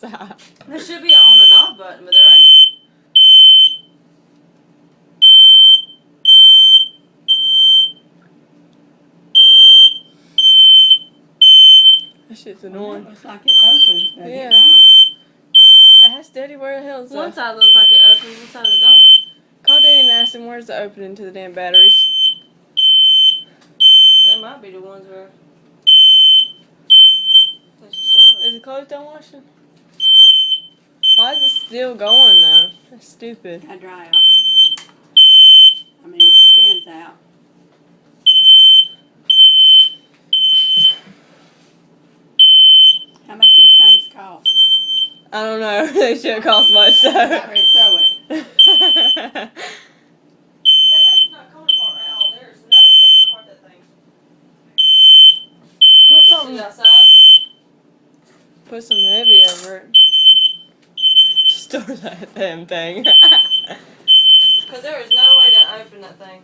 outside. There should be an on and off button, but there ain't. That shit's Well, annoying. it looks like it opens, but Yeah. it don't. Ask Daddy where the hell is One the... side looks like it opens, one side it don't. Call Daddy and ask him where's the opening to the damn batteries. They might be the ones where they should start. Is the clothes done washing? Why is it still going though? That's stupid. I dry out. I mean, it spins out. How much these things cost? I don't know. They shouldn't cost much I'm so. about ready to throw it. That thing's not coming apart at all. There's no taking apart that thing. Put Sit something. outside. Put some heavy over it. Store that damn thing. Because there is no way to open that thing.